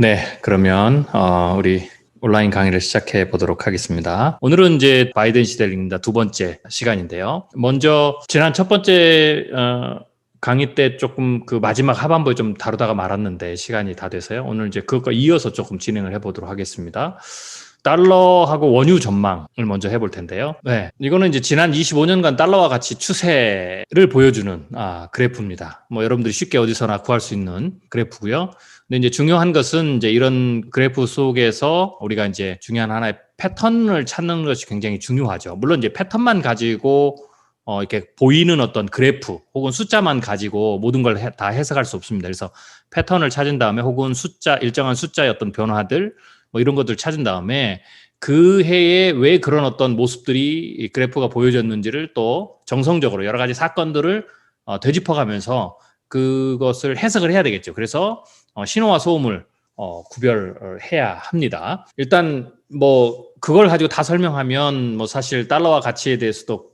네, 그러면 우리 온라인 강의를 시작해 보도록 하겠습니다. 오늘은 이제 바이든 시대를 읽는다 두 번째 시간인데요. 먼저 지난 첫 번째 강의 때 조금 그 마지막 하반부에 좀 다루다가 말았는데 시간이 다 돼서요. 오늘 이제 그것과 이어서 조금 진행을 해보도록 하겠습니다. 달러하고 원유 전망을 먼저 해볼 텐데요. 네, 이거는 이제 지난 25년간 달러와 가치 추세를 보여주는 그래프입니다. 뭐 여러분들이 쉽게 어디서나 구할 수 있는 그래프고요. 근데 이제 중요한 것은 이제 이런 그래프 속에서 우리가 이제 중요한 하나의 패턴을 찾는 것이 굉장히 중요하죠. 물론 이제 패턴만 가지고 이렇게 보이는 어떤 그래프 혹은 숫자만 가지고 모든 걸 다 해석할 수 없습니다. 그래서 패턴을 찾은 다음에 혹은 일정한 숫자의 어떤 변화들 뭐 이런 것들을 찾은 다음에 그 해에 왜 그런 어떤 모습들이 그래프가 보여졌는지를 또 정성적으로 여러 가지 사건들을 되짚어가면서 그것을 해석을 해야 되겠죠. 그래서 신호와 소음을 구별해야 합니다. 일단 뭐 그걸 가지고 다 설명하면 뭐 사실 달러와 가치에 대해서도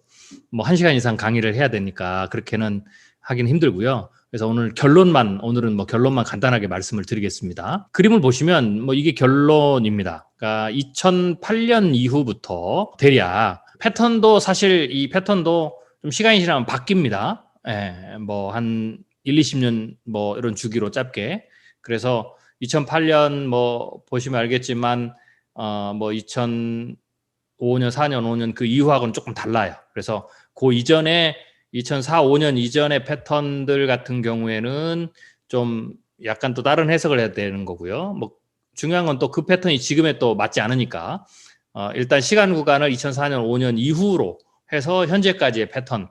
뭐 1시간 이상 강의를 해야 되니까 그렇게는 하긴 힘들고요. 그래서 오늘은 뭐 결론만 간단하게 말씀을 드리겠습니다. 그림을 보시면 뭐 이게 결론입니다. 그러니까 2008년 이후부터 대략 패턴도 사실 이 패턴도 좀 시간이 지나면 바뀝니다. 예, 뭐 한 1, 20년 뭐 이런 주기로 짧게. 그래서 2008년 뭐 보시면 알겠지만 뭐 2005년, 4년, 5년 그 이후하고는 조금 달라요. 그래서 그 이전에 2004, 5년 이전의 패턴들 같은 경우에는 좀 약간 또 다른 해석을 해야 되는 거고요. 뭐 중요한 건 또 그 패턴이 지금에 또 맞지 않으니까 일단 시간 구간을 2004년, 5년 이후로 해서 현재까지의 패턴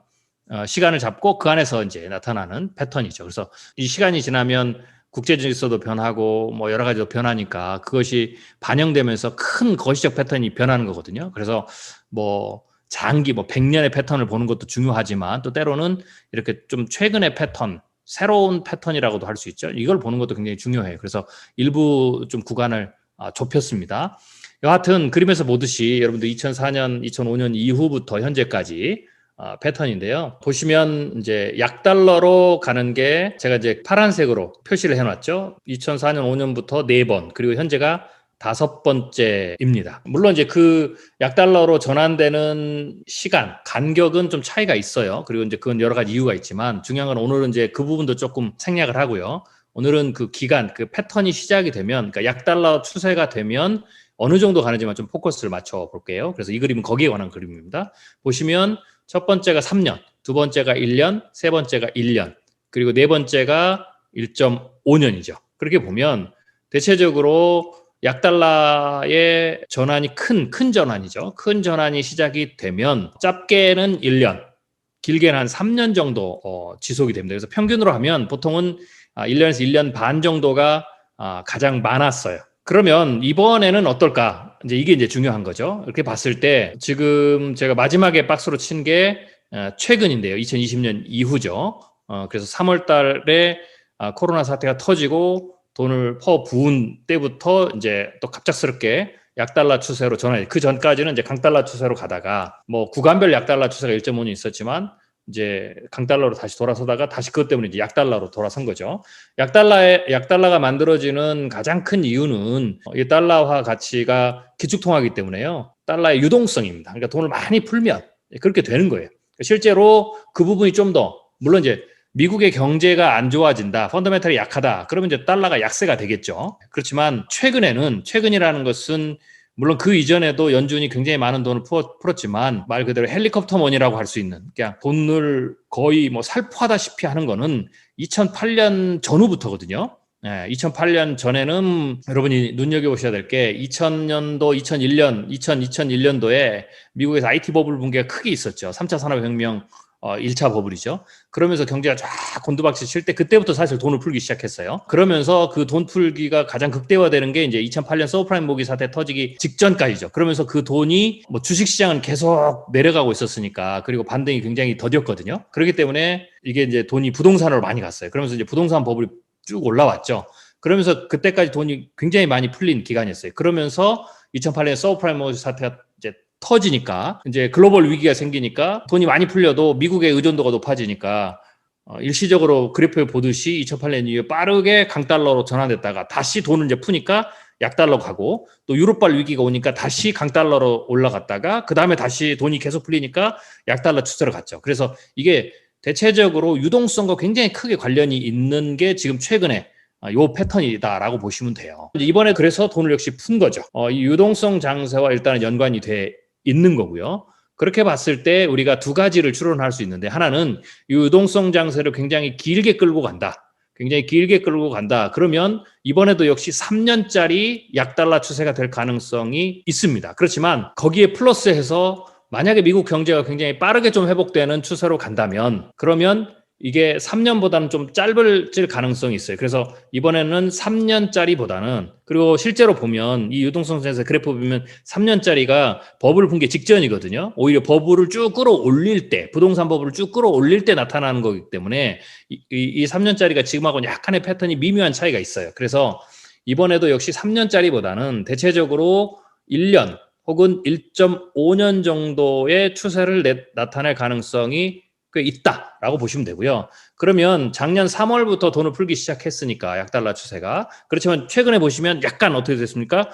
시간을 잡고 그 안에서 이제 나타나는 패턴이죠. 그래서 이 시간이 지나면 국제 질서도 변하고 뭐 여러 가지도 변하니까 그것이 반영되면서 큰 거시적 패턴이 변하는 거거든요. 그래서 뭐 장기 뭐 100년의 패턴을 보는 것도 중요하지만 또 때로는 이렇게 좀 최근의 패턴, 새로운 패턴이라고도 할 수 있죠. 이걸 보는 것도 굉장히 중요해요. 그래서 일부 좀 구간을 좁혔습니다. 여하튼 그림에서 보듯이 여러분들 2004년, 2005년 이후부터 현재까지 패턴인데요. 보시면 이제 약달러로 가는 게 제가 이제 파란색으로 표시를 해놨죠. 2004년, 5년부터 4번, 그리고 현재가 5번째입니다. 물론 이제 그 약달러로 전환되는 시간, 간격은 좀 차이가 있어요. 그리고 이제 그건 여러 가지 이유가 있지만 중요한 건 오늘은 이제 그 부분도 조금 생략을 하고요. 오늘은 그 기간, 그 패턴이 시작이 되면, 그러니까 약달러 추세가 되면 어느 정도 가는지만 좀 포커스를 맞춰 볼게요. 그래서 이 그림은 거기에 관한 그림입니다. 보시면 첫 번째가 3년, 두 번째가 1년, 세 번째가 1년, 그리고 네 번째가 1.5년이죠. 그렇게 보면 대체적으로 약달러의 전환이 큰 전환이죠. 큰 전환이 시작이 되면 짧게는 1년, 길게는 한 3년 정도 지속이 됩니다. 그래서 평균으로 하면 보통은 1년에서 1년 반 정도가 가장 많았어요. 그러면 이번에는 어떨까? 이제 이게 중요한 거죠. 이렇게 봤을 때 지금 제가 마지막에 박스로 친 게 최근인데요. 2020년 이후죠. 그래서 3월 달에 코로나 사태가 터지고 돈을 퍼부은 때부터 이제 또 갑작스럽게 약달러 추세로 전환해. 그 전까지는 이제 강달러 추세로 가다가 뭐 구간별 약달러 추세가 1.5는 있었지만 이제 강달러로 다시 돌아서다가 다시 그것 때문에 이제 약달러로 돌아선 거죠. 약달러가 만들어지는 가장 큰 이유는 이 달러화 가치가 기축통화이기 때문에요. 달러의 유동성입니다. 그러니까 돈을 많이 풀면 그렇게 되는 거예요. 실제로 그 부분이 좀 더 물론 이제 미국의 경제가 안 좋아진다, 펀더멘털이 약하다, 그러면 이제 달러가 약세가 되겠죠. 그렇지만 최근이라는 것은 물론 그 이전에도 연준이 굉장히 많은 돈을 풀었지만 말 그대로 헬리콥터 머니라고 할 수 있는 그냥 돈을 거의 뭐 살포하다시피 하는 거는 2008년 전후부터거든요. 2008년 전에는 여러분이 눈여겨보셔야 될 게 2000년도, 2001년도에 미국에서 IT 버블 붕괴가 크게 있었죠. 3차 산업혁명 1차 버블이죠. 그러면서 경제가 쫙 곤두박질 칠 때 그때부터 사실 돈을 풀기 시작했어요. 그러면서 그 돈 풀기가 가장 극대화되는 게 이제 2008년 서브프라임 모기 사태 터지기 직전까지죠. 그러면서 그 돈이 뭐 주식시장은 계속 내려가고 있었으니까 그리고 반등이 굉장히 더뎠거든요. 그렇기 때문에 이게 이제 돈이 부동산으로 많이 갔어요. 그러면서 이제 부동산 버블이 쭉 올라왔죠. 그러면서 그때까지 돈이 굉장히 많이 풀린 기간이었어요. 그러면서 2008년 서브프라임 모기 사태가 이제 터지니까 이제 글로벌 위기가 생기니까 돈이 많이 풀려도 미국의 의존도가 높아지니까 일시적으로 그래프에 보듯이 2008년 이후에 빠르게 강달러로 전환됐다가 다시 돈을 이제 푸니까 약달러 가고, 또 유로발 위기가 오니까 다시 강달러로 올라갔다가 그 다음에 다시 돈이 계속 풀리니까 약달러 추세로 갔죠. 그래서 이게 대체적으로 유동성과 굉장히 크게 관련이 있는 게 지금 최근에 요 패턴이다라고 보시면 돼요. 이번에 그래서 돈을 역시 푼 거죠. 이 유동성 장세와 일단은 연관이 돼 있는 거고요. 그렇게 봤을 때 우리가 두 가지를 추론할 수 있는데, 하나는 유동성 장세를 굉장히 길게 끌고 간다. 굉장히 길게 끌고 간다. 그러면 이번에도 역시 3년짜리 약달러 추세가 될 가능성이 있습니다. 그렇지만 거기에 플러스해서 만약에 미국 경제가 굉장히 빠르게 좀 회복되는 추세로 간다면, 그러면 이게 3년보다는 좀 짧을 가능성이 있어요. 그래서 이번에는 3년짜리보다는, 그리고 실제로 보면 이 유동성에서 그래프 보면 3년짜리가 버블 붕괴 직전이거든요. 오히려 버블을 쭉 끌어올릴 때, 부동산 버블을 쭉 끌어올릴 때 나타나는 거기 때문에 이 3년짜리가 지금하고는 약간의 패턴이 미묘한 차이가 있어요. 그래서 이번에도 역시 3년짜리보다는 대체적으로 1년 혹은 1.5년 정도의 추세를 나타낼 가능성이 꽤 있다라고 보시면 되고요. 그러면 작년 3월부터 돈을 풀기 시작했으니까 약달러 추세가, 그렇지만 최근에 보시면 약간 어떻게 됐습니까?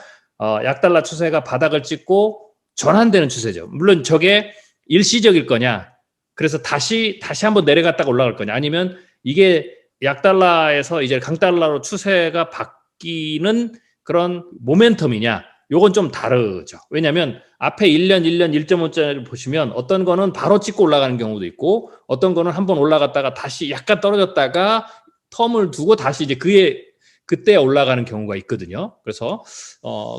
약달러 추세가 바닥을 찍고 전환되는 추세죠. 물론 저게 일시적일 거냐, 그래서 다시 한번 내려갔다가 올라갈 거냐, 아니면 이게 약달러에서 이제 강달러로 추세가 바뀌는 그런 모멘텀이냐, 요건 좀 다르죠. 왜냐하면 앞에 1년, 1.5짜리 보시면 어떤 거는 바로 찍고 올라가는 경우도 있고, 어떤 거는 한번 올라갔다가 다시 약간 떨어졌다가 텀을 두고 다시 이제 그때 올라가는 경우가 있거든요. 그래서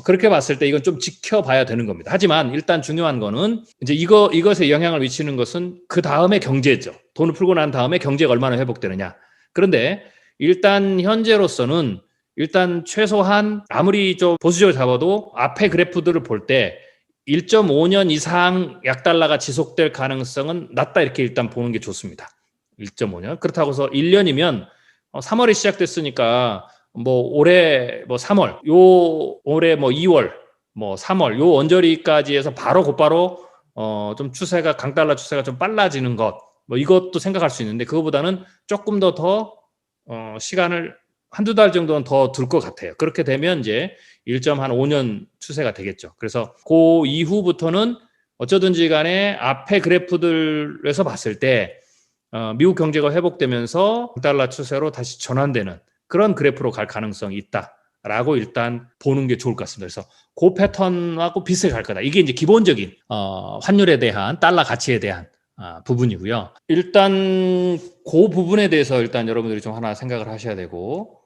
그렇게 봤을 때 이건 좀 지켜봐야 되는 겁니다. 하지만 일단 중요한 거는 이제 이것에 영향을 미치는 것은 그 다음에 경제죠. 돈을 풀고 난 다음에 경제가 얼마나 회복되느냐. 그런데 일단 현재로서는 일단 최소한 아무리 좀 보수적으로 잡아도 앞에 그래프들을 볼 때 1.5년 이상 약달러가 지속될 가능성은 낮다, 이렇게 일단 보는 게 좋습니다. 1.5년. 그렇다고 해서 1년이면 3월이 시작됐으니까 뭐 올해 뭐 3월, 올해 뭐 2월, 뭐 3월 요 언저리까지 해서 곧바로 좀 강달러 추세가 좀 빨라지는 것, 뭐 이것도 생각할 수 있는데, 그거보다는 조금 더 시간을 한두 달 정도는 더 둘 것 같아요. 그렇게 되면 이제 1.5년 추세가 되겠죠. 그래서 그 이후부터는 어쩌든지 간에 앞에 그래프들에서 봤을 때 미국 경제가 회복되면서 달러 추세로 다시 전환되는 그런 그래프로 갈 가능성이 있다라고 일단 보는 게 좋을 것 같습니다. 그래서 그 패턴하고 비슷하게 갈 거다. 이게 이제 기본적인 환율에 대한, 달러 가치에 대한 부분이고요. 일단 그 부분에 대해서 일단 여러분들이 좀 하나 생각을 하셔야 되고,